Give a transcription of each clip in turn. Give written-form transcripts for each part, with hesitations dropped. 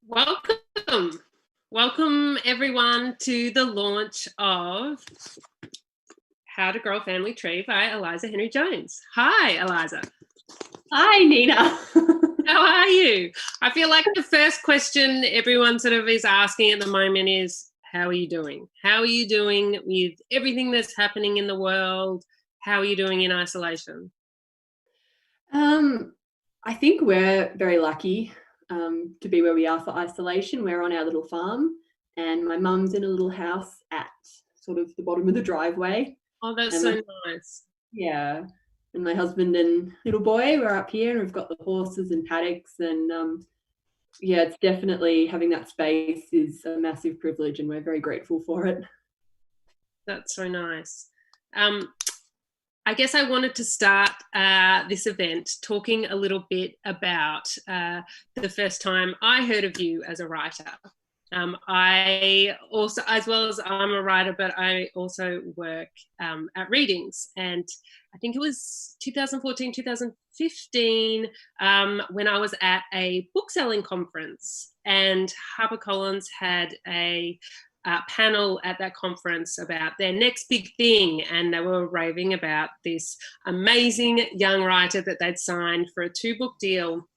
Welcome. Welcome, everyone, to the launch of How to Grow a Family Tree by Eliza Henry-Jones. Hi, Eliza. Hi, Nina. How are you? I feel like the first question everyone sort of is asking at the moment is, how are you doing? How are you doing with everything that's happening in the world? How are you doing in isolation? I think we're very lucky to be where we are for isolation. We're on our little farm, and my mum's in a little house at sort of the bottom of the driveway. Oh, that's And so nice. Yeah. And my husband and little boy, we're up here, and we've got the horses and paddocks. And yeah, it's definitely, having that space is a massive privilege, and we're very grateful for it. That's so nice. I guess I wanted to start this event talking a little bit about the first time I heard of you as a writer. I also, as well as I'm a writer, but I also work at readings. And I think it was 2014, 2015, when I was at a book selling conference, and HarperCollins had a panel at that conference about their next big thing, and they were raving about this amazing young writer that they'd signed for a 2-book deal,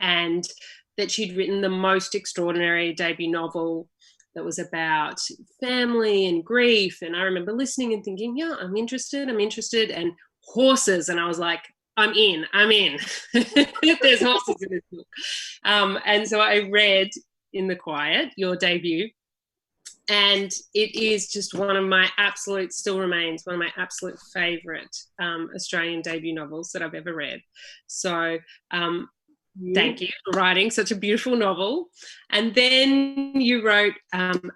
and that she'd written the most extraordinary debut novel that was about family and grief. And I remember listening and thinking, yeah, I'm interested, and horses. And I was like, I'm in. There's horses in this book. And so I read In the Quiet, your debut, and it is just still remains one of my absolute favourite Australian debut novels that I've ever read. So thank you for writing such a beautiful novel. And then you wrote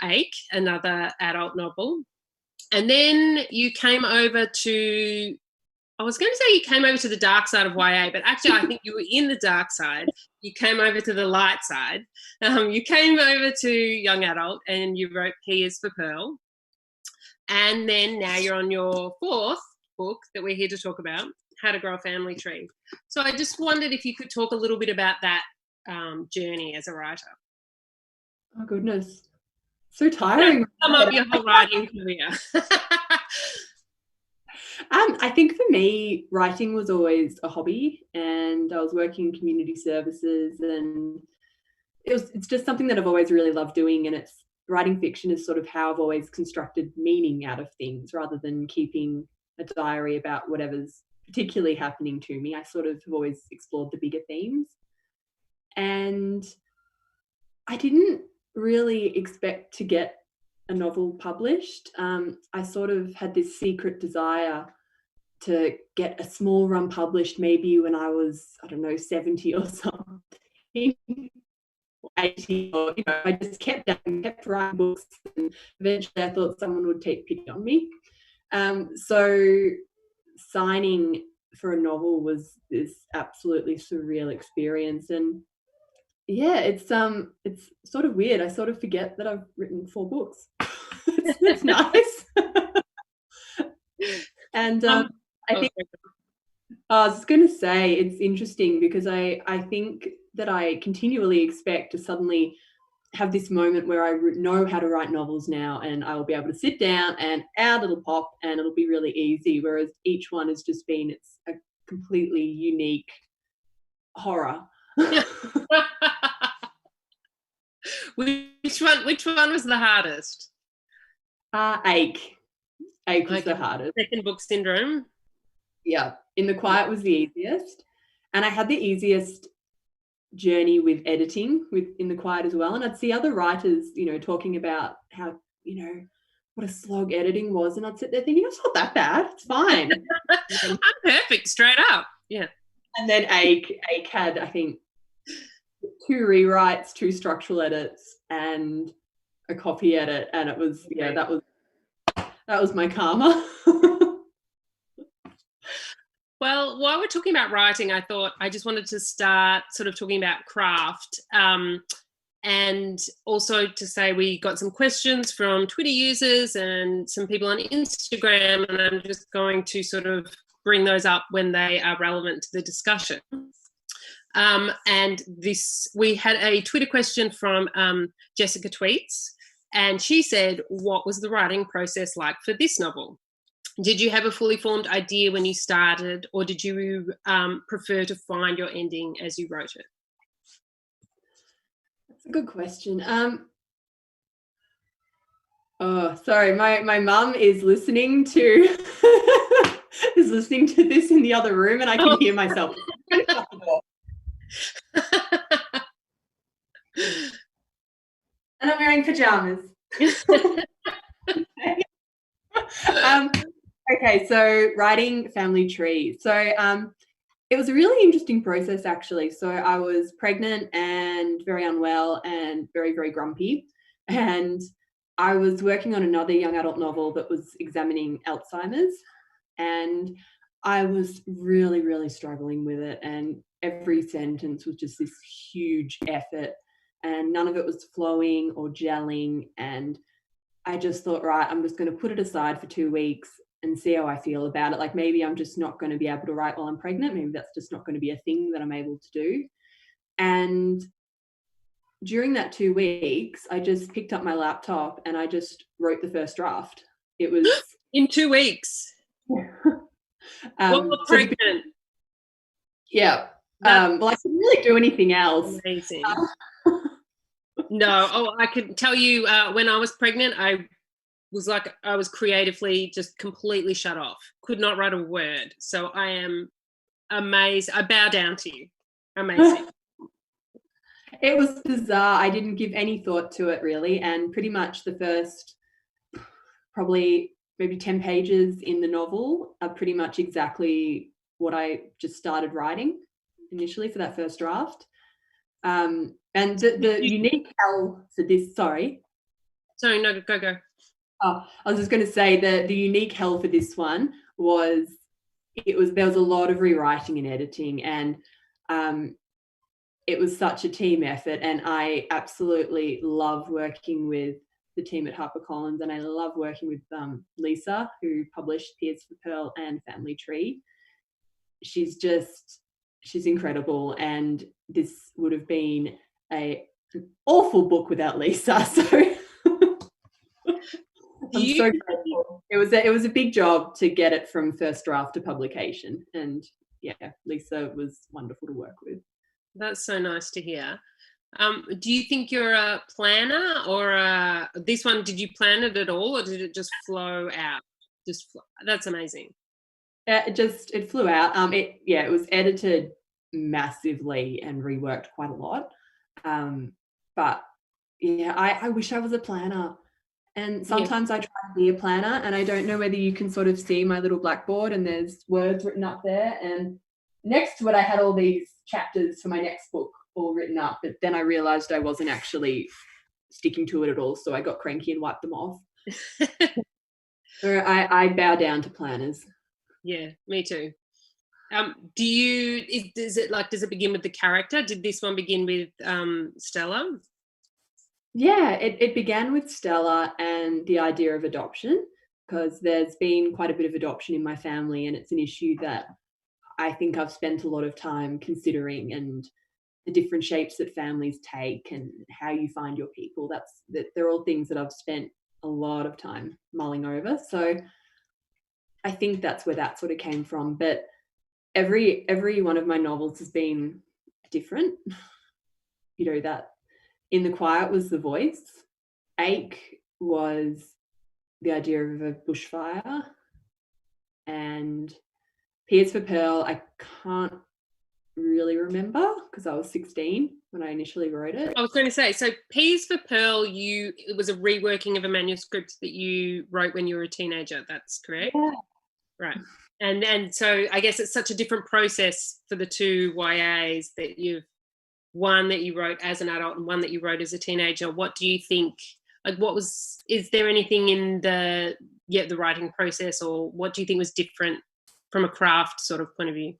Ache, another adult novel. And then you came over to, I was going to say you came over to the dark side of YA, but actually I think you were in the dark side. You came over to the light side. You came over to young adult, and you wrote P is for Pearl. And then now you're on your 4th book that we're here to talk about, How to Grow a Family Tree. So I just wondered if you could talk a little bit about that journey as a writer. Oh, goodness. So tiring. Sum up your whole writing career. I think for me, writing was always a hobby, and I was working in community services, and it's just something that I've always really loved doing. And it's writing fiction is sort of how I've always constructed meaning out of things, rather than keeping a diary about whatever's particularly happening to me. I sort of have always explored the bigger themes, and I didn't really expect to get a novel published. I sort of had this secret desire to get a small run published, maybe when I was, 70 or something, 80, or, I just kept writing books, and eventually I thought someone would take pity on me. So signing for a novel was this absolutely surreal experience. And yeah, it's sort of weird. I sort of forget that I've written 4 books. It's nice. And I think I was going to say, it's interesting because I think that I continually expect to suddenly have this moment where I know how to write novels now, and I will be able to sit down and out it'll pop, and it'll be really easy, whereas each one has just been a completely unique horror. Which one was the hardest? Ache was the hardest. Second book syndrome. Yeah, In the Quiet was the easiest, and I had the easiest journey with editing with In the Quiet as well. And I'd see other writers, talking about how, what a slog editing was, and I'd sit there thinking, it's not that bad, it's fine. I'm perfect, straight up. Yeah. And then Ache had, I think, 2 rewrites, 2 structural edits, and a copy edit, and it was that was my karma. Well, while we're talking about writing, I thought I just wanted to start sort of talking about craft, and also to say we got some questions from Twitter users and some people on Instagram, and I'm just going to sort of bring those up when they are relevant to the discussion. And we had a Twitter question from Jessica Tweets, and she said, what was the writing process like for this novel? Did you have a fully formed idea when you started, or did you prefer to find your ending as you wrote it? That's a good question. Oh, sorry, my mum is listening to this in the other room, and I can hear myself. And I'm wearing pajamas. Okay, so writing family tree. So it was a really interesting process, actually. So I was pregnant and very unwell and very, very grumpy. And I was working on another young adult novel that was examining Alzheimer's. And I was really, really struggling with it. And every sentence was just this huge effort. And none of it was flowing or gelling. And I just thought, right, I'm just going to put it aside for 2 weeks and see how I feel about it. Like, maybe I'm just not going to be able to write while I'm pregnant. Maybe that's just not going to be a thing that I'm able to do. And during that 2 weeks, I just picked up my laptop and I just wrote the first draft. It was in 2 weeks. Well, pregnant. Yeah. Well, I couldn't really do anything else. Amazing. No, I can tell you, when I was pregnant, I was creatively just completely shut off. Could not write a word. So I am amazed. I bow down to you. Amazing. It was bizarre. I didn't give any thought to it, really. And pretty much the first probably maybe 10 pages in the novel are pretty much exactly what I just started writing initially for that first draft. And the unique hell for this, sorry, no, go. Oh, I was just going to say that the unique hell for this one was there was a lot of rewriting and editing, and it was such a team effort. And I absolutely love working with the team at HarperCollins, and I love working with Lisa, who published Tears for Pearl and Family Tree. She's incredible, and this would have been an awful book without Lisa. So I'm so grateful. It was a big job to get it from first draft to publication, and yeah, Lisa was wonderful to work with. That's so nice to hear. Do you think you're a planner, or this one? Did you plan it at all, or did it just flow out? That's amazing. It flew out. It was edited massively and reworked quite a lot. But yeah, I wish I was a planner. And sometimes I try to be a planner, and I don't know whether you can sort of see my little blackboard, and there's words written up there. And next to it, I had all these chapters for my next book all written up. But then I realized I wasn't actually sticking to it at all. So I got cranky and wiped them off. So I bow down to planners. Yeah, me too. Does it begin with the character? Did this one begin with Stella? Yeah, it began with Stella and the idea of adoption, because there's been quite a bit of adoption in my family, and it's an issue that I think I've spent a lot of time considering, and the different shapes that families take and how you find your people. They're all things that I've spent a lot of time mulling over. So I think that's where that sort of came from. But every one of my novels has been different. You know, that In the Quiet was the voice. Ache was the idea of a bushfire. And Tears for Pearl, I can't really remember because I was 16 when I initially wrote it. I was going to say, so Tears for Pearl, it was a reworking of a manuscript that you wrote when you were a teenager. That's correct? Yeah. Right. And so I guess it's such a different process for the two YAs, that one that you wrote as an adult and one that you wrote as a teenager. What do you think, is there anything in the writing process, or what do you think was different from a craft sort of point of view?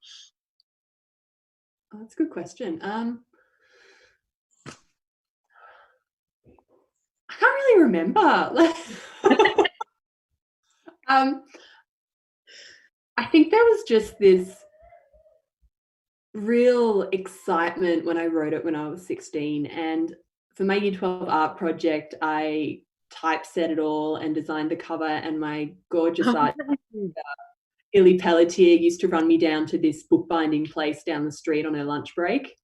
Oh, that's a good question. I can't really remember. I think there was just this real excitement when I wrote it when I was 16. And for my Year 12 art project, I typeset it all and designed the cover, and my gorgeous art Illy Pelletier used to run me down to this bookbinding place down the street on her lunch break.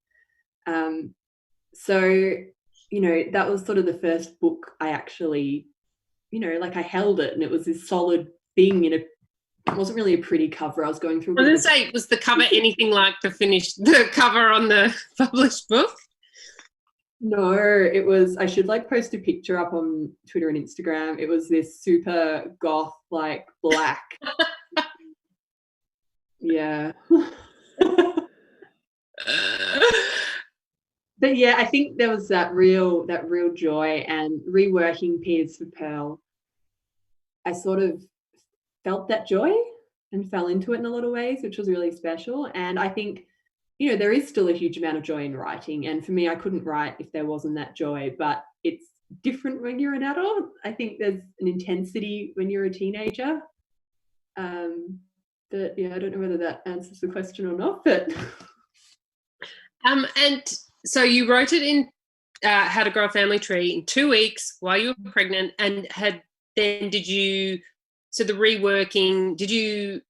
So, you know, that was sort of the first book I actually, you know, like I held it and it was this solid thing it wasn't really a pretty cover. I was going through. I was going to say, was the cover anything like the cover on the published book? No, it was, I should like post a picture up on Twitter and Instagram. It was this super goth, like black. Yeah. But yeah, I think there was that real joy, and reworking Peters for Pearl, I sort of felt that joy and fell into it in a lot of ways, which was really special. And I think, you know, there is still a huge amount of joy in writing. And for me, I couldn't write if there wasn't that joy, but it's different when you're an adult. I think there's an intensity when you're a teenager. But yeah, I don't know whether that answers the question or not, but. And so you wrote it in How to Grow a Family Tree in 2 weeks while you were pregnant, and so the reworking,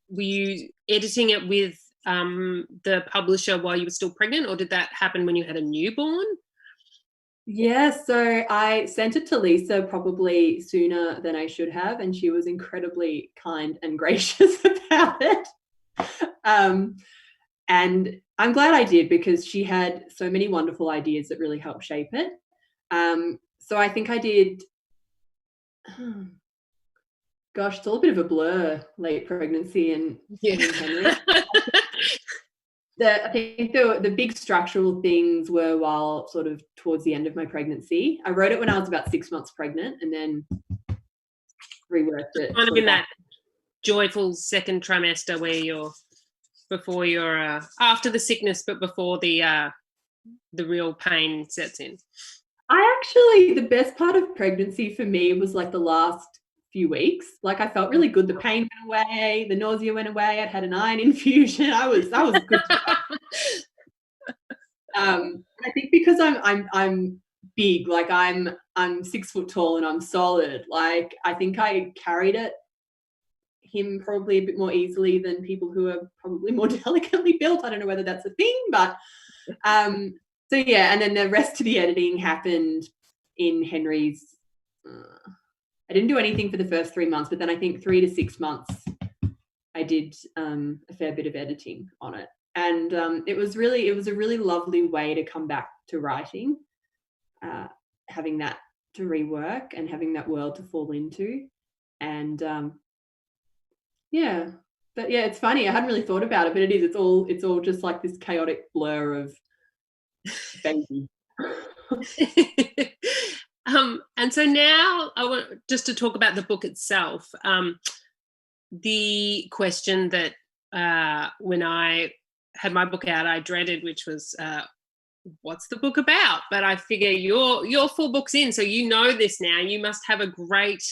were you editing it with the publisher while you were still pregnant, or did that happen when you had a newborn? Yeah, so I sent it to Lisa probably sooner than I should have, and she was incredibly kind and gracious about it. And I'm glad I did, because she had so many wonderful ideas that really helped shape it. So I think I did, gosh, it's all a bit of a blur, late pregnancy and Henry. I think the big structural things were while sort of towards the end of my pregnancy. I wrote it when I was about 6 months pregnant, and then reworked it. Kind of in that joyful second trimester where you're before you're after the sickness, but before the real pain sets in. The best part of pregnancy for me was like the last few weeks. Like I felt really good. The pain went away, the nausea went away. I'd had an iron infusion. I was good to go. I think because I'm big, like I'm 6 foot tall and I'm solid. Like I think I carried him probably a bit more easily than people who are probably more delicately built. I don't know whether that's a thing, but so yeah. And then the rest of the editing happened in Henry's. I didn't do anything for the first 3 months, but then I think 3 to 6 months I did a fair bit of editing on it. And it was a really lovely way to come back to writing, having that to rework and having that world to fall into. And yeah, but yeah, it's funny. I hadn't really thought about it, but it is. It's all just like this chaotic blur of baby. And so now I want just to talk about the book itself. The question that when I had my book out, I dreaded, which was, what's the book about? But I figure you're 4 books in, so you know this now. You must have a great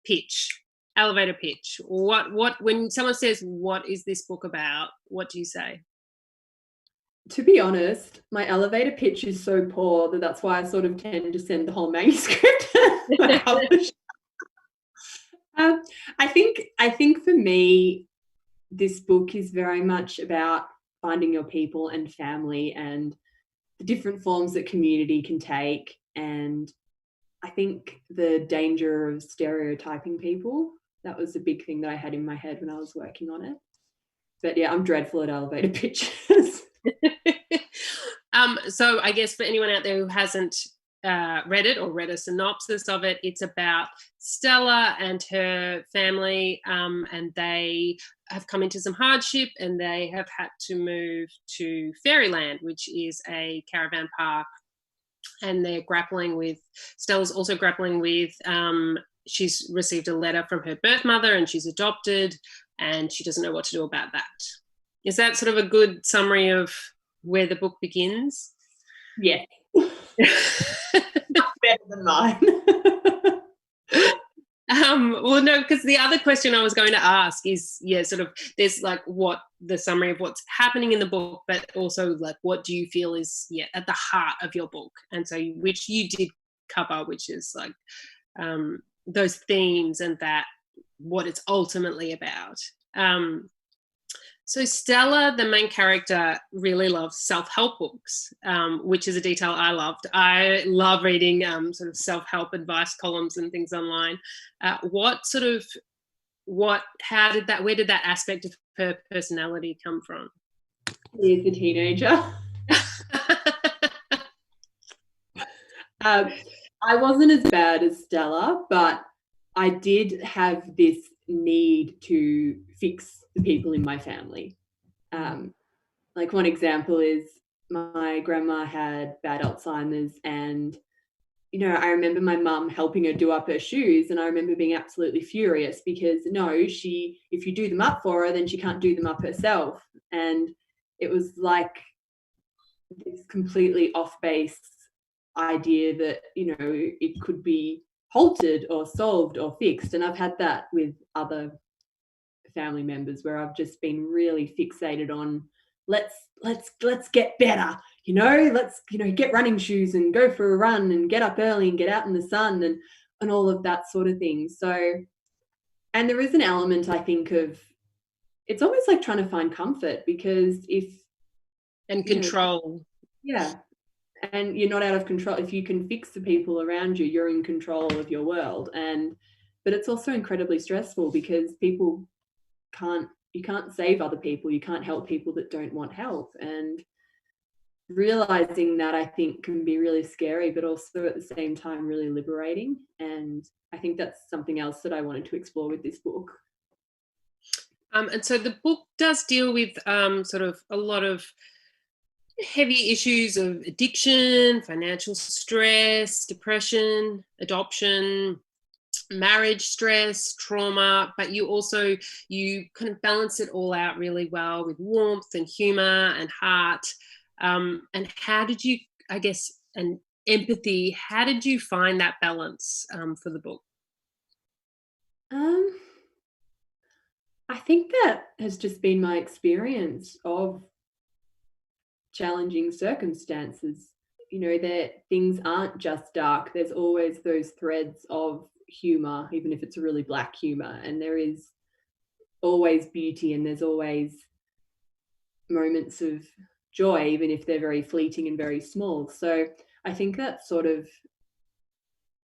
pitch, elevator pitch. What when someone says, what is this book about? What do you say? To be honest, my elevator pitch is so poor that's why I sort of tend to send the whole manuscript. I think for me, this book is very much about finding your people and family and the different forms that community can take. And I think the danger of stereotyping people, that was a big thing that I had in my head when I was working on it. But yeah, I'm dreadful at elevator pitches. So I guess for anyone out there who hasn't read it or read a synopsis of it, it's about Stella and her family, and they have come into some hardship and they have had to move to Fairyland, which is a caravan park, and they're grappling with, Stella's also grappling with, she's received a letter from her birth mother and she's adopted and she doesn't know what to do about that. Is that sort of a good summary of where the book begins? Yeah. Better than mine. Well, no, because the other question I was going to ask is, yeah, sort of, there's like what the summary of what's happening in the book, but also like what do you feel is at the heart of your book, and so which you did cover, which is like those themes and that what it's ultimately about. So Stella, the main character, really loves self-help books, which is a detail I loved. I love reading sort of self-help advice columns and things online. Where did that aspect of her personality come from? He's a teenager. I wasn't as bad as Stella, but I did have this need to fix the people in my family. Like one example is my grandma had bad Alzheimer's, and I remember my mum helping her do up her shoes, and I remember being absolutely furious because if you do them up for her, then she can't do them up herself. And it was like this completely off base idea that it could be halted or solved or fixed. And I've had that with other family members where I've just been really fixated on let's get better, let's get running shoes and go for a run and get up early and get out in the sun and all of that sort of thing. So, and there is an element, I think, of it's almost like trying to find comfort, because control. And you're not out of control. If you can fix the people around you, you're in control of your world. But it's also incredibly stressful because you can't save other people. You can't help people that don't want help. And realizing that, I think, can be really scary, but also at the same time really liberating. And I think that's something else that I wanted to explore with this book. And so the book does deal with sort of a lot of heavy issues of addiction, financial stress, depression, adoption, marriage stress, trauma, but you kind of balance it all out really well with warmth and humor and heart. And how did you, I guess, and empathy, how did you find that balance for the book? I think that has just been my experience of challenging circumstances. That things aren't just dark. There's always those threads of humor, even if it's a really black humor, and there is always beauty, and there's always moments of joy, even if they're very fleeting and very small. So I think that's sort of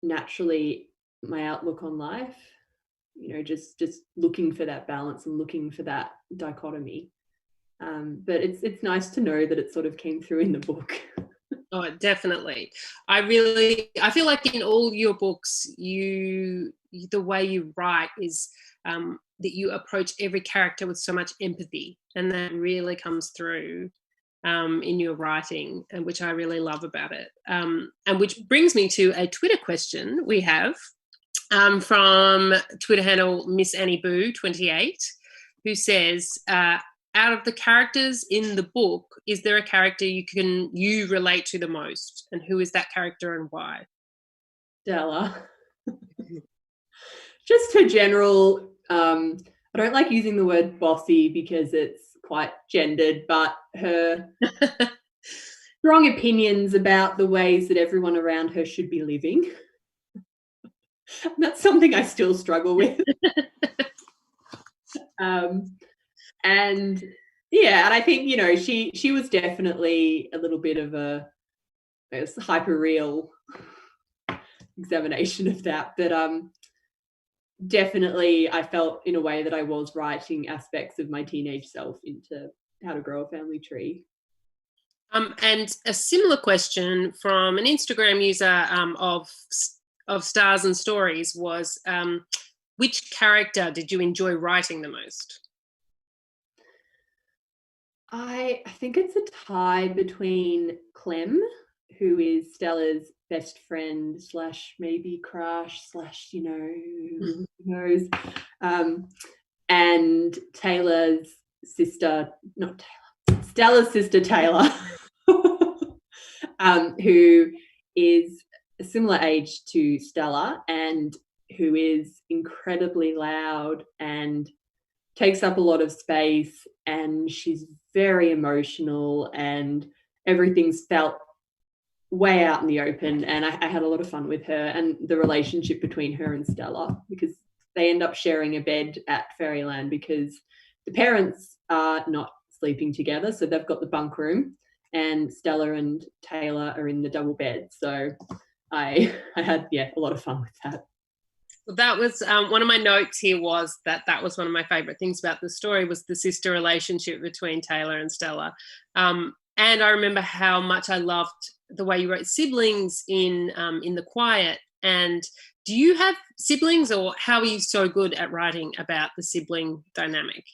naturally my outlook on life, just looking for that balance and looking for that dichotomy. But it's nice to know that it sort of came through in the book. Oh, definitely. I feel like in all your books, the way you write is that you approach every character with so much empathy, and that really comes through in your writing, and which I really love about it. And which brings me to a Twitter question we have from Twitter handle Miss Annie Boo 28, who says, out of the characters in the book, is there a character you relate to the most, and who is that character and why? Stella. Just her general, I don't like using the word bossy because it's quite gendered, but her strong opinions about the ways that everyone around her should be living. That's something I still struggle with. And I think, she was definitely a little bit of a hyper real examination of that. But definitely I felt in a way that I was writing aspects of my teenage self into How to Grow a Family Tree. And a similar question from an Instagram user of Stars and Stories was, which character did you enjoy writing the most? I think it's a tie between Clem, who is Stella's best friend / maybe crush / who knows, and Taylor's sister, not Taylor, Stella's sister Taylor, who is a similar age to Stella and who is incredibly loud and takes up a lot of space, and she's very emotional, and everything's felt way out in the open. And I had a lot of fun with her and the relationship between her and Stella, because they end up sharing a bed at Fairyland because the parents are not sleeping together. So they've got the bunk room, and Stella and Taylor are in the double bed. So I had, a lot of fun with that. Well, that was one of my notes here, was that was one of my favourite things about the story, was the sister relationship between Taylor and Stella. And I remember how much I loved the way you wrote siblings in The Quiet. And do you have siblings, or how are you so good at writing about the sibling dynamic?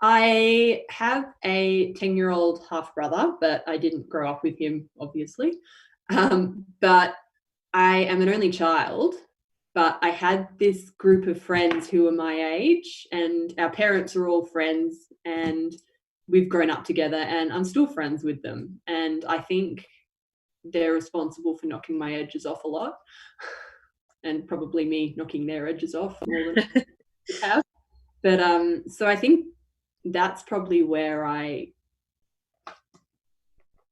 I have a 10-year-old half brother, but I didn't grow up with him, obviously. But I am an only child. But I had this group of friends who were my age, and our parents are all friends, and we've grown up together, and I'm still friends with them. And I think they're responsible for knocking my edges off a lot, and probably me knocking their edges off more than I have. But so I think that's probably where I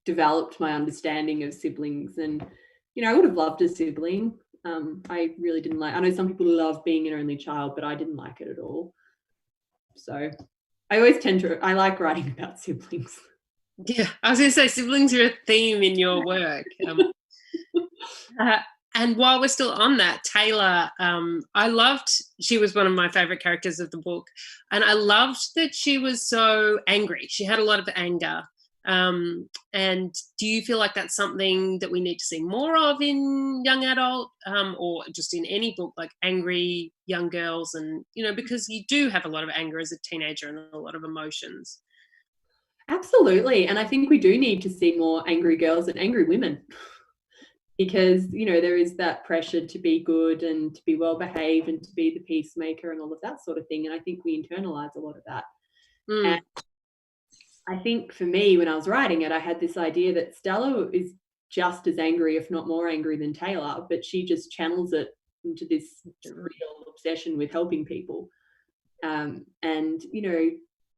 developed my understanding of siblings. And, I would have loved a sibling. I really didn't like, I know some people love being an only child, but I didn't like it at all. So I always I like writing about siblings. Yeah, I was going to say siblings are a theme in your work. And while we're still on that, Taylor, she was one of my favourite characters of the book, and I loved that she was so angry. She had a lot of anger. And do you feel like that's something that we need to see more of in young adult, or just in any book, like angry young girls? And, because you do have a lot of anger as a teenager and a lot of emotions. Absolutely. And I think we do need to see more angry girls and angry women, because, there is that pressure to be good and to be well behaved and to be the peacemaker and all of that sort of thing. And I think we internalize a lot of that. And I think for me, when I was writing it, I had this idea that Stella is just as angry, if not more angry than Taylor, but she just channels it into this real obsession with helping people. And,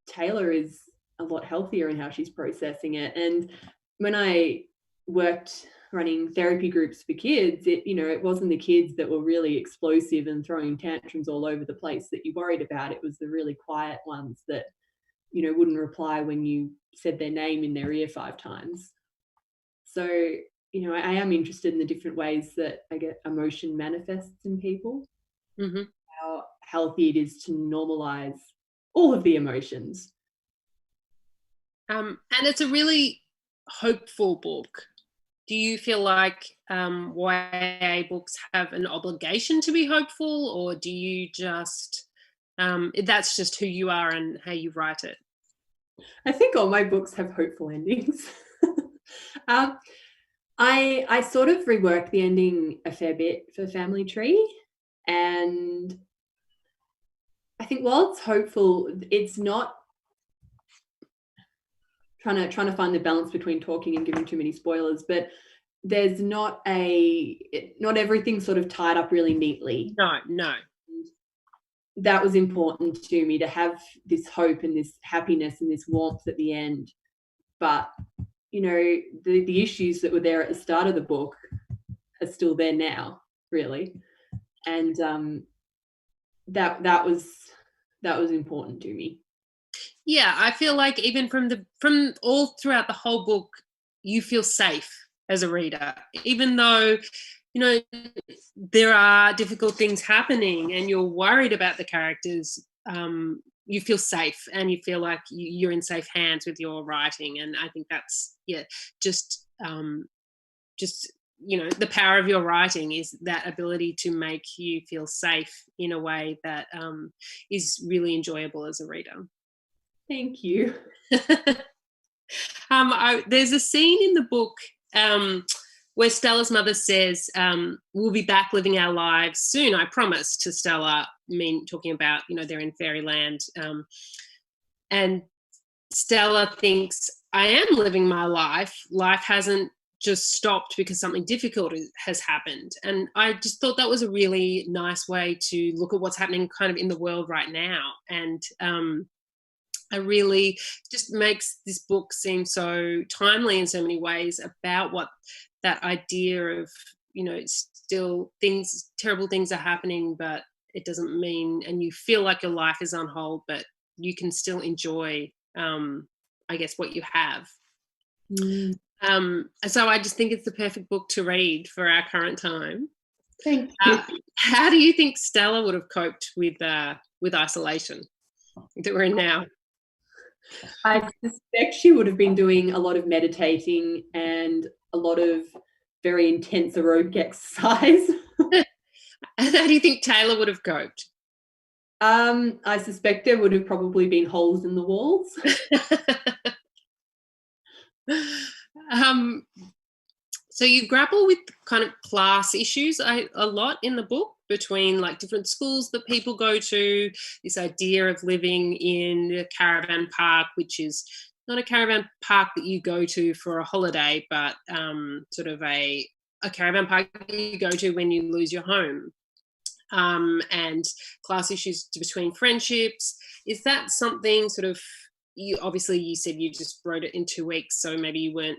Taylor is a lot healthier in how she's processing it. And when I worked running therapy groups for kids, it wasn't the kids that were really explosive and throwing tantrums all over the place that you worried about. It was the really quiet ones that, wouldn't reply when you said their name in their ear 5 times. So, I am interested in the different ways that I get emotion manifests in people. Mm-hmm. How healthy it is to normalize all of the emotions. And it's a really hopeful book. Do you feel like YA books have an obligation to be hopeful, or do you just that's just who you are and how you write it? I think all my books have hopeful endings. I sort of rework the ending a fair bit for Family Tree, and I think while it's hopeful, it's not trying to find the balance between talking and giving too many spoilers, but there's not everything sort of tied up really neatly. No. That was important to me, to have this hope and this happiness and this warmth at the end. But, the issues that were there at the start of the book are still there now, really. And that was important to me. Yeah, I feel like even from all throughout the whole book, you feel safe as a reader, even though, there are difficult things happening and you're worried about the characters. You feel safe and you feel like you're in safe hands with your writing. And I think that's, just the power of your writing is that ability to make you feel safe in a way that is really enjoyable as a reader. Thank you. There's a scene in the book where Stella's mother says, we'll be back living our lives soon, I promise, to Stella, talking about, they're in fairyland. And Stella thinks, I am living my life. Life hasn't just stopped because something difficult has happened. And I just thought that was a really nice way to look at what's happening kind of in the world right now. And I really just makes this book seem so timely in so many ways about what that idea of, you know, still terrible things are happening, but it doesn't mean, and you feel like your life is on hold, but you can still enjoy, I guess, what you have. Mm. So I just think it's the perfect book to read for our current time. Thank you. How do you think Stella would have coped with isolation that we're in now? I suspect she would have been doing a lot of meditating and a lot of very intense aerobic exercise. And how do you think Taylor would have coped? I suspect there would have probably been holes in the walls. So you grapple with kind of class issues a lot in the book, between like different schools that people go to, this idea of living in a caravan park, which is not a caravan park that you go to for a holiday, but sort of a caravan park you go to when you lose your home. And class issues between friendships. Is that something sort of, you said you just wrote it in 2 weeks, so maybe you weren't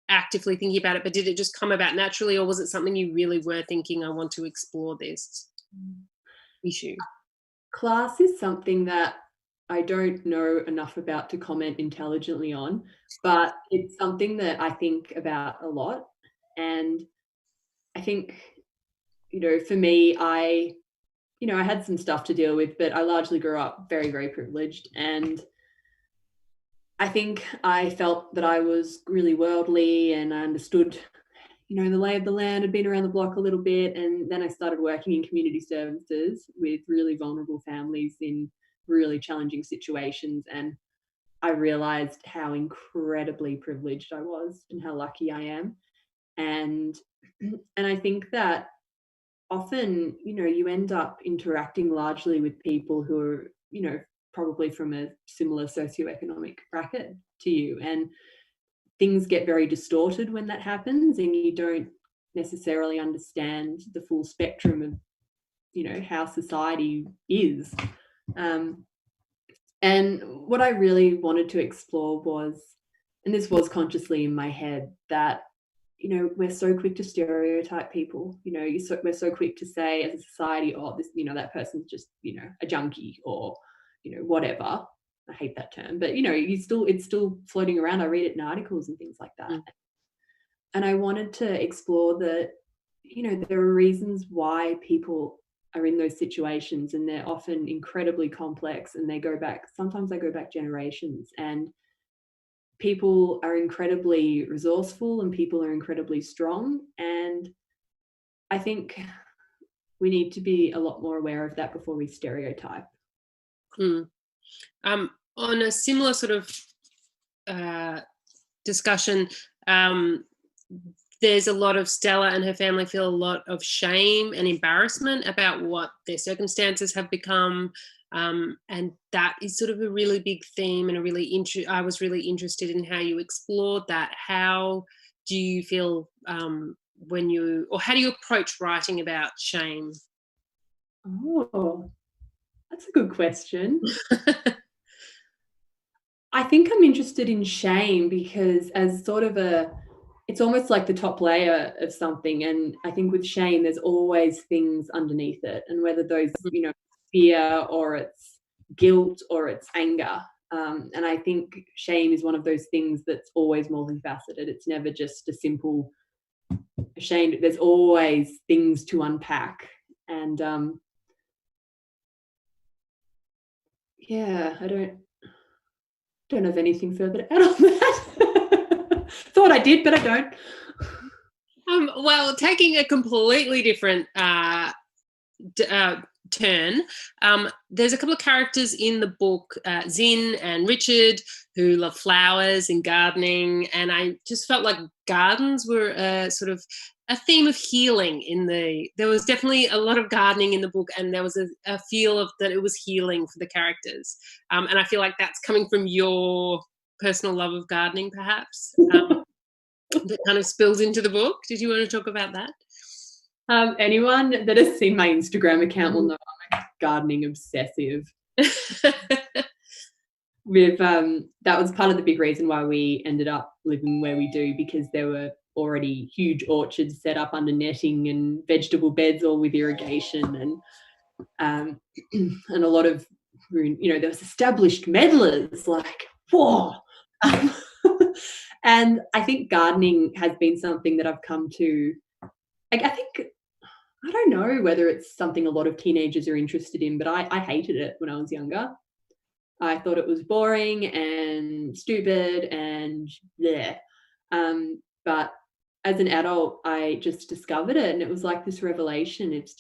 actively thinking about it, but did it just come about naturally, or was it something you really were thinking, I want to explore this issue? Class is something that I don't know enough about to comment intelligently on, but it's something that I think about a lot. And I think, for me, I had some stuff to deal with, but I largely grew up very, very privileged. And I think I felt that I was really worldly and I understood, the lay of the land, had been around the block a little bit. And then I started working in community services with really vulnerable families in really challenging situations. And I realized how incredibly privileged I was and how lucky I am. And I think that often, you end up interacting largely with people who are, probably from a similar socioeconomic bracket to you. And things get very distorted when that happens, and you don't necessarily understand the full spectrum of, how society is. And what I really wanted to explore was, and this was consciously in my head, that we're so quick to stereotype people. We're so quick to say as a society, oh, this, that person's just, a junkie, or, whatever. I hate that term, but it's still floating around. I read it in articles and things like that. And I wanted to explore that, there are reasons why people are in those situations, and they're often incredibly complex, and sometimes they go back generations. And people are incredibly resourceful and people are incredibly strong. And I think we need to be a lot more aware of that before we stereotype. On a similar sort of discussion, there's a lot of Stella and her family feel a lot of shame and embarrassment about what their circumstances have become. And that is sort of a really big theme, and I was really interested in how you explored that. How do you feel how do you approach writing about shame? Oh, that's a good question. I think I'm interested in shame because as sort of it's almost like the top layer of something. And I think with shame, there's always things underneath it. And whether those, fear, or it's guilt, or it's anger. And I think shame is one of those things that's always multifaceted. It's never just a simple shame. There's always things to unpack. And I don't have anything further to add on that. Thought I did, but I don't. Well, taking a completely different turn, there's a couple of characters in the book, Zin and Richard, who love flowers and gardening, and I just felt like gardens were sort of a theme of healing. There was definitely a lot of gardening in the book, and there was a feel of that it was healing for the characters, and I feel like that's coming from your personal love of gardening, perhaps. that kind of spills into the book. Did you want to talk about that? Anyone that has seen my Instagram account will know I'm a gardening obsessive. That was part of the big reason why we ended up living where we do, because there were already huge orchards set up under netting and vegetable beds all with irrigation, and a lot of, there was established meddlers, like, whoa. And I think gardening has been something that I've come to, like, I don't know whether it's something a lot of teenagers are interested in, but I hated it when I was younger. I thought it was boring and stupid and bleh. But as an adult, I just discovered it, and it was like this revelation. It's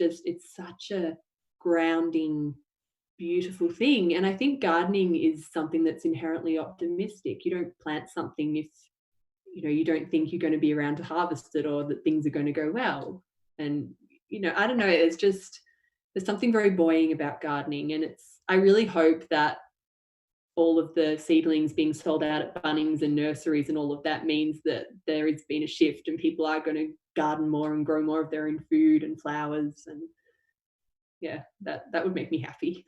such a grounding, beautiful thing. And I think gardening is something that's inherently optimistic. You don't plant something if you don't think you're going to be around to harvest it, or that things are going to go well. And I don't know, there's something very buoying about gardening. And I really hope that all of the seedlings being sold out at Bunnings and nurseries and all of that means that there has been a shift and people are going to garden more and grow more of their own food and flowers. And yeah, that would make me happy.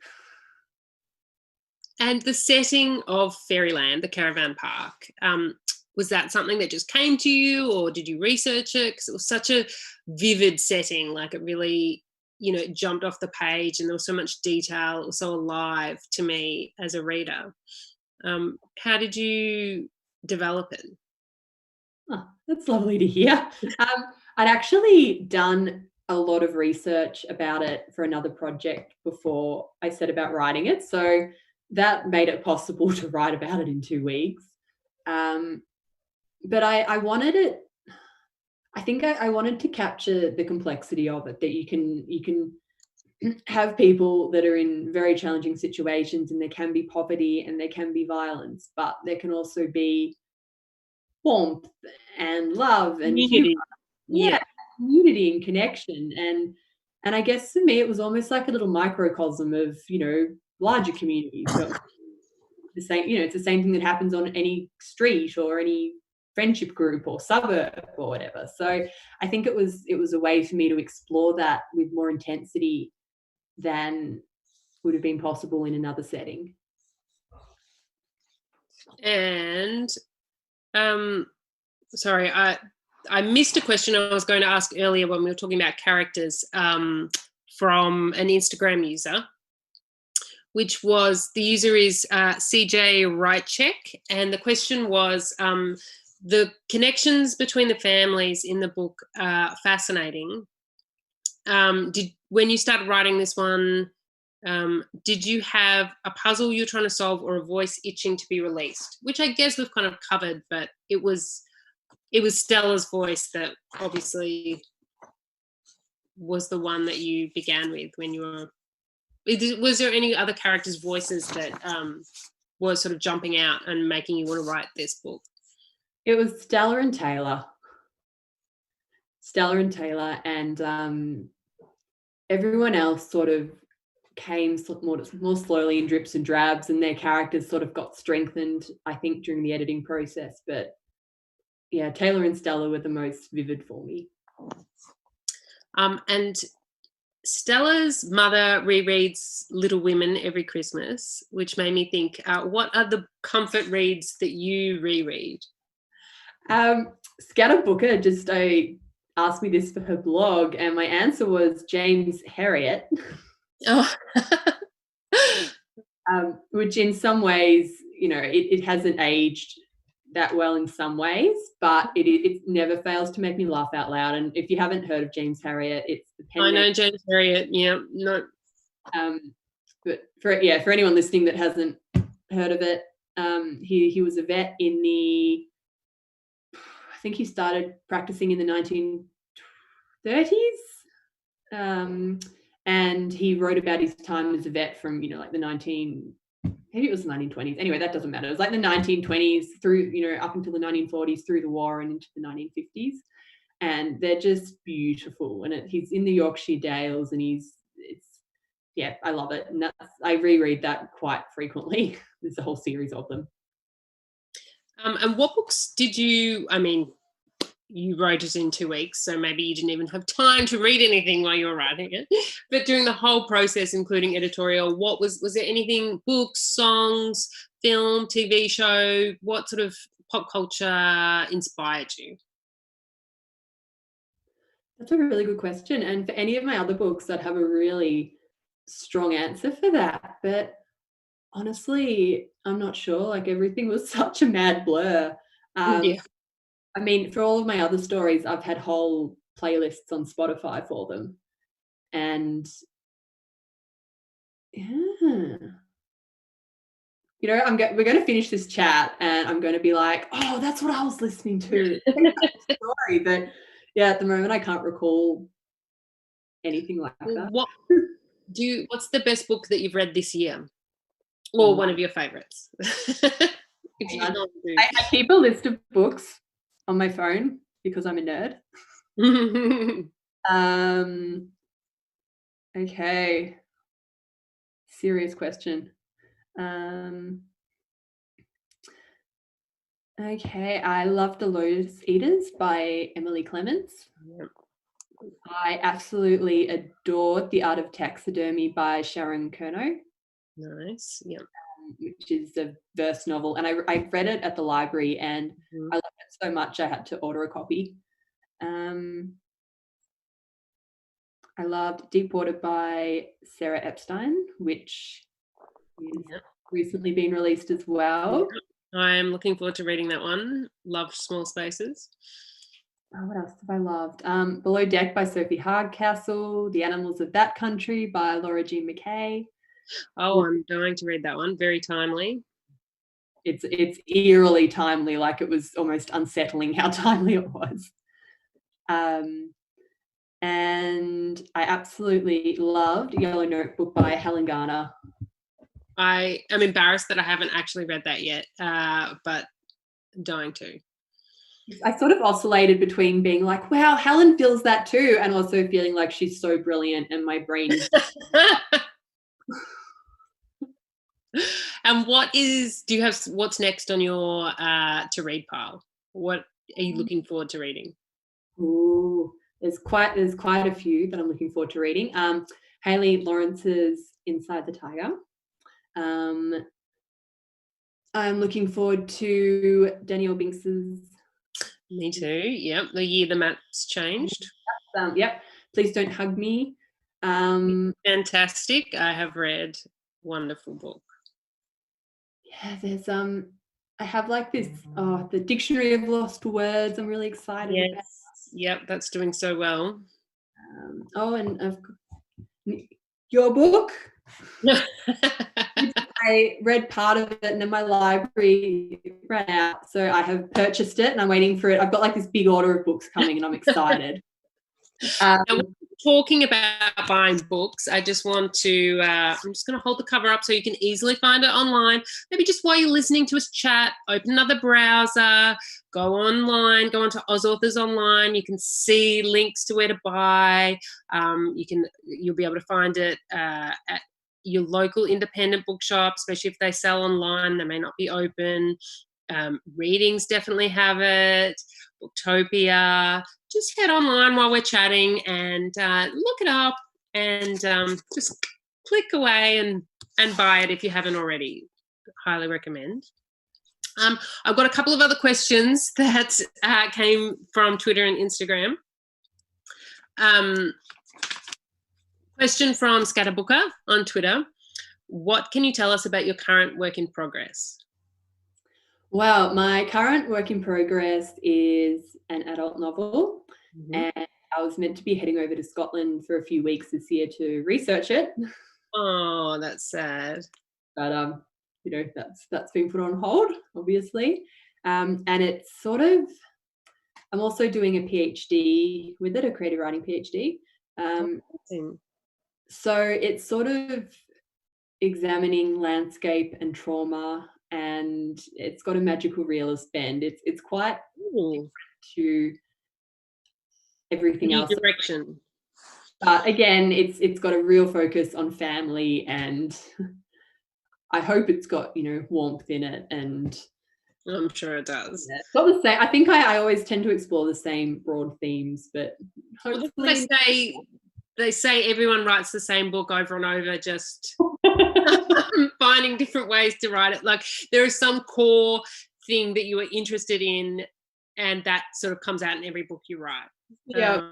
And the setting of Fairyland, the caravan park, was that something that just came to you, or did you research it? Because it was such a vivid setting, like it really, it jumped off the page, and there was so much detail. It was so alive to me as a reader. How did you develop it? Oh, that's lovely to hear. I'd actually done a lot of research about it for another project before I set about writing it, so that made it possible to write about it in 2 weeks. But I wanted it. I think I wanted to capture the complexity of it, that you can have people that are in very challenging situations, and there can be poverty and there can be violence, but there can also be warmth and love and Community. humor. Community and connection. And I guess for me it was almost like a little microcosm of larger communities. So the same, it's the same thing that happens on any street or any friendship group or suburb or whatever. So I think it was a way for me to explore that with more intensity than would have been possible in another setting. And sorry, I missed a question I was going to ask earlier when we were talking about characters, from an Instagram user, which was, the user is CJ Wrightcheck, and the question was, the connections between the families in the book are fascinating. When you started writing this one, did you have a puzzle you're trying to solve, or a voice itching to be released? Which I guess we've kind of covered, but it was Stella's voice that obviously was the one that you began with when you were. Was there any other characters' voices that were sort of jumping out and making you want to write this book? It was Stella and Taylor. And everyone else sort of came more slowly in drips and drabs, and their characters sort of got strengthened, I think, during the editing process. But yeah, Taylor and Stella were the most vivid for me. And Stella's mother rereads Little Women every Christmas, which made me think, what are the comfort reads that you reread? Scatter Booker just asked me this for her blog, and my answer was James Herriot. Oh. Which in some ways, it hasn't aged that well in some ways, but it never fails to make me laugh out loud. And if you haven't heard of James Herriot, it's the pen. I know James Herriot. Yeah, no. But for anyone listening that hasn't heard of it, he was a vet in the. I think he started practicing in the 1930s, and he wrote about his time as a vet from like the maybe it was the 1920s. Anyway, that doesn't matter. It was like the 1920s through, up until the 1940s, through the war and into the 1950s. And they're just beautiful. And he's in the Yorkshire Dales, and I love it. And I reread that quite frequently. There's a whole series of them. And what books did you, you wrote it in 2 weeks, so maybe you didn't even have time to read anything while you were writing it. But during the whole process, including editorial, was there anything, books, songs, film, TV show, what sort of pop culture inspired you? That's a really good question. And for any of my other books, I'd have a really strong answer for that. But honestly, I'm not sure. Like, everything was such a mad blur. Yeah. I mean, for all of my other stories, I've had whole playlists on Spotify for them. And yeah, you know, we're going to finish this chat and I'm going to be like, oh, that's what I was listening to. Sorry, but yeah, at the moment I can't recall anything like that. What's the best book that you've read this year, or one of your favorites? I keep a list of books on my phone because I'm a nerd. Okay. Serious question. Okay, I love The Lotus Eaters by Emily Clements. Yep. I absolutely adored The Art of Taxidermy by Sharon Kerno. Nice. Yep. Which is a verse novel, and I read it at the library, and I loved it so much I had to order a copy. I loved Deepwater by Sarah Epstein, which is recently been released as well. I'm looking forward to reading that one. Loved Small Spaces. Oh, what else have I loved? Below Deck by Sophie Hardcastle, The Animals of That Country by Laura Jean McKay. Oh, I'm dying to read that one. Very timely. It's eerily timely, like it was almost unsettling how timely it was. And I absolutely loved Yellow Notebook by Helen Garner. I am embarrassed that I haven't actually read that yet, but dying to. I sort of oscillated between being like, wow, Helen feels that too, and also feeling like she's so brilliant and my brain is... And what's next on your to read pile? What are you looking forward to reading? Ooh, there's quite a few that I'm looking forward to reading. Hayley Lawrence's Inside the Tiger. I'm looking forward to Danielle Binks's... Me too. Yep. The Year the Maps Changed. Yep. Please Don't Hug Me. Fantastic. I have read. Wonderful book. Yeah, there's I have like this the Dictionary of Lost Words. I'm really excited about. Yep, that's doing so well. And your book. I read part of it and then my library ran out, so I have purchased it and I'm waiting for it. I've got like this big order of books coming and I'm excited. Talking about buying books, I just want to I'm just going to hold the cover up so you can easily find it online. Maybe just while you're listening to us chat, open another browser, go online, go onto Oz Authors Online. You can see links to where to buy. You'll be able to find it at your local independent bookshop, especially if they sell online. They may not be open. Readings definitely have it. Booktopia. Just head online while we're chatting and look it up and just click away and buy it if you haven't already. Highly recommend. I've got a couple of other questions that came from Twitter and Instagram. Question from Scatterbooker on Twitter. What can you tell us about your current work in progress? Well, my current work in progress is an adult novel, and I was meant to be heading over to Scotland for a few weeks this year to research it. Oh, that's sad. But you know, that's been put on hold, obviously. And it's sort of, I'm also doing a PhD with it, a creative writing PhD. So it's sort of examining landscape and trauma, and it's got a magical realist bend. It's quite different to everything else. Direction. But again, it's got a real focus on family, and I hope it's got, you know, warmth in it and I'm sure it does. Yeah, not the same. I think I always tend to explore the same broad themes, but Well, hopefully they say everyone writes the same book over and over, just finding different ways to write it. Like there is some core thing that you are interested in, and that sort of comes out in every book you write. yeah.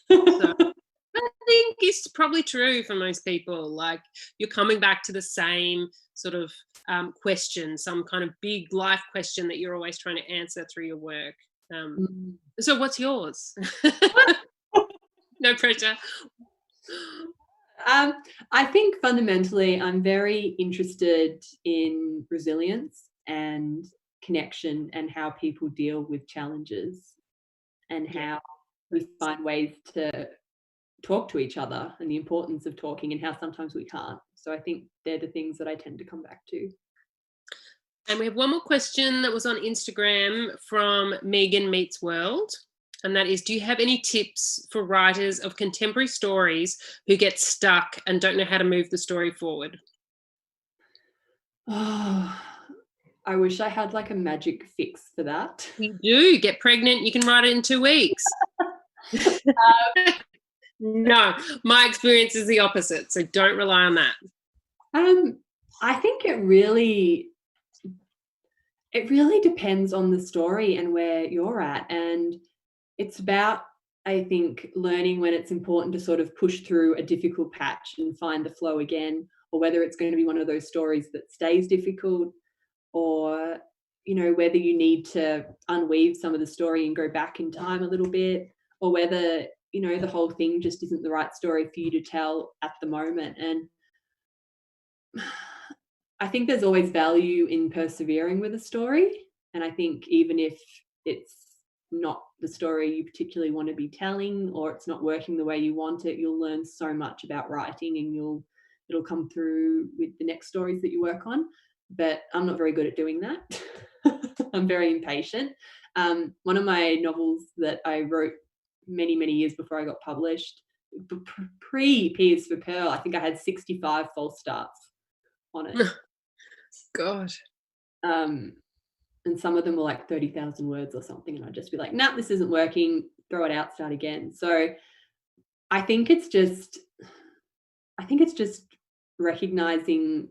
So I think it's probably true for most people. Like you're coming back to the same sort of question, some kind of big life question that you're always trying to answer through your work. So what's yours? No pressure. I think fundamentally I'm very interested in resilience and connection and how people deal with challenges and how we find ways to talk to each other and the importance of talking and how sometimes we can't. So I think they're the things that I tend to come back to. And we have one more question that was on Instagram from Megan Meets World. And that is, do you have any tips for writers of contemporary stories who get stuck and don't know how to move the story forward? Oh, I wish I had like a magic fix for that. You do. Get pregnant, you can write it in 2 weeks. No, my experience is the opposite. So don't rely on that. I think it really depends on the story and where you're at. And it's about, I think, learning when it's important to sort of push through a difficult patch and find the flow again, or whether it's going to be one of those stories that stays difficult, or, you know, whether you need to unweave some of the story and go back in time a little bit, or whether, you know, the whole thing just isn't the right story for you to tell at the moment. And I think there's always value in persevering with a story. And I think even if it's not the story you particularly want to be telling, or it's not working the way you want it, you'll learn so much about writing, and it'll come through with the next stories that you work on. But I'm not very good at doing that. I'm very impatient. One of my novels that I wrote many, many years before I got published, pre P is for Pearl, I think I had 65 false starts on it. God. And some of them were like 30,000 words or something, and I'd just be like, nah, this isn't working, throw it out, start again. So I think it's just recognizing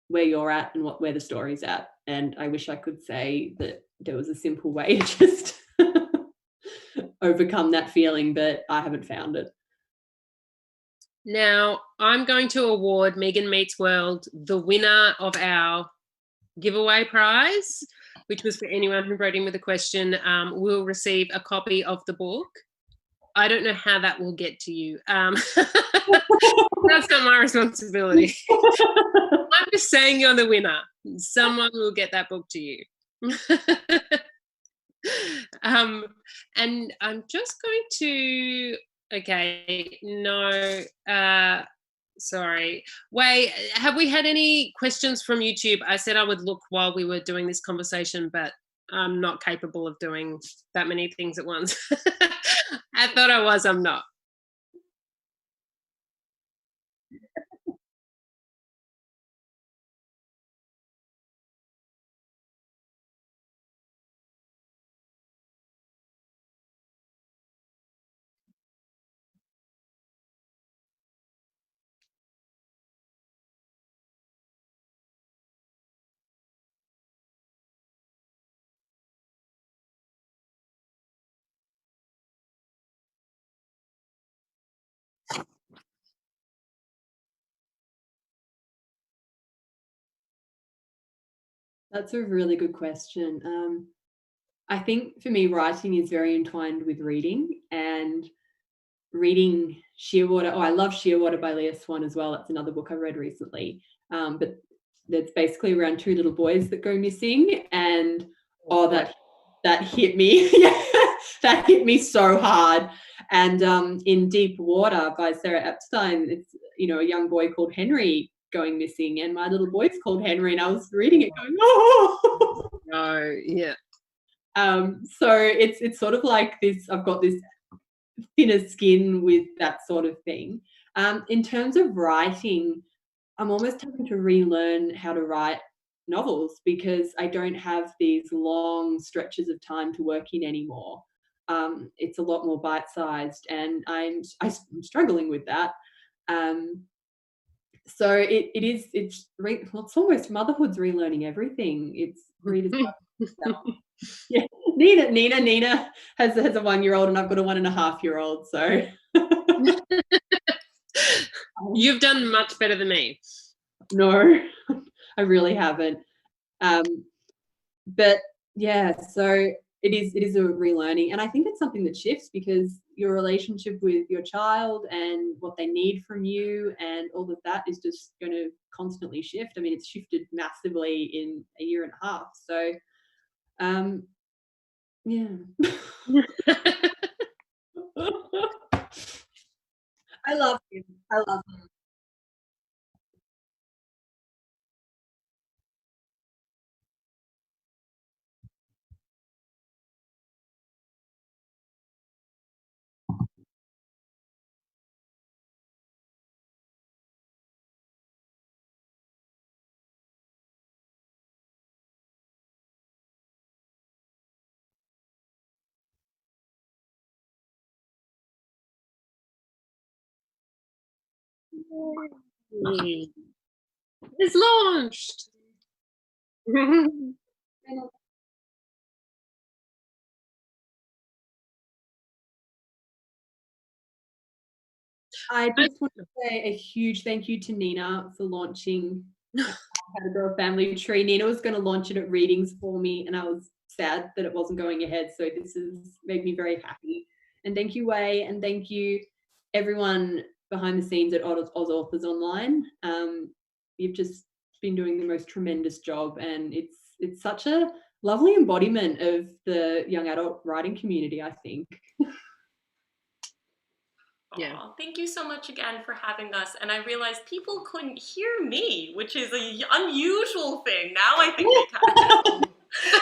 where you're at and where the story's at. And I wish I could say that there was a simple way to just overcome that feeling, but I haven't found it. Now, I'm going to award Megan Meets World the winner of our giveaway prize, which was for anyone who wrote in with a question, will receive a copy of the book. I don't know how that will get to you. That's not my responsibility. I'm just saying you're the winner. Someone will get that book to you. And I'm just going to, okay, no, sorry. Wei, have we had any questions from YouTube? I said I would look while we were doing this conversation, but I'm not capable of doing that many things at once. I thought I was, I'm not. That's a really good question. I think for me, writing is very entwined with reading, and reading Shearwater. Oh, I love Shearwater by Leah Swan as well. That's another book I read recently. But that's basically around 2 little boys that go missing, and that hit me. That hit me so hard. And in Deep Water by Sarah Epstein, it's, you know, a young boy called Henry going missing, and my little boy's called Henry, and I was reading it going, oh No, yeah. So it's sort of like this, I've got this thinner skin with that sort of thing. In terms of writing, I'm almost having to relearn how to write novels because I don't have these long stretches of time to work in anymore. It's a lot more bite-sized, and I'm struggling with that. Um, so well, it's almost motherhood's relearning everything. It's rediscovering yourself. Yeah, Nina has a 1-year-old, and I've got a 1.5-year-old. So you've done much better than me. No, I really haven't. But yeah, so it is a relearning, and I think it's something that shifts because your relationship with your child and what they need from you and all of that is just going to constantly shift. I mean, it's shifted massively in a year and a half. So, yeah. I love him. I love him. It's launched. I just want to say a huge thank you to Nina for launching How to Grow a Family Tree. Nina was going to launch it at readings for me, and I was sad that it wasn't going ahead. So this has made me very happy. And thank you, Wei, and thank you everyone behind the scenes at Oz Authors Online. You've just been doing the most tremendous job, and it's such a lovely embodiment of the young adult writing community, I think. Yeah. Aw, thank you so much again for having us. And I realized people couldn't hear me, which is an unusual thing. Now I think they can.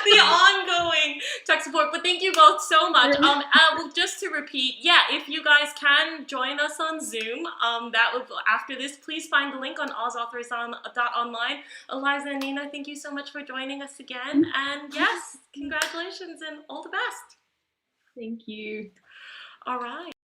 The ongoing tech support. But thank you both so much. Well, just to repeat, yeah, if you guys can join us on Zoom, that would, after this, please find the link on ozauthors.online. Eliza and Nina, thank you so much for joining us again. And yes, congratulations and all the best. Thank you. All right.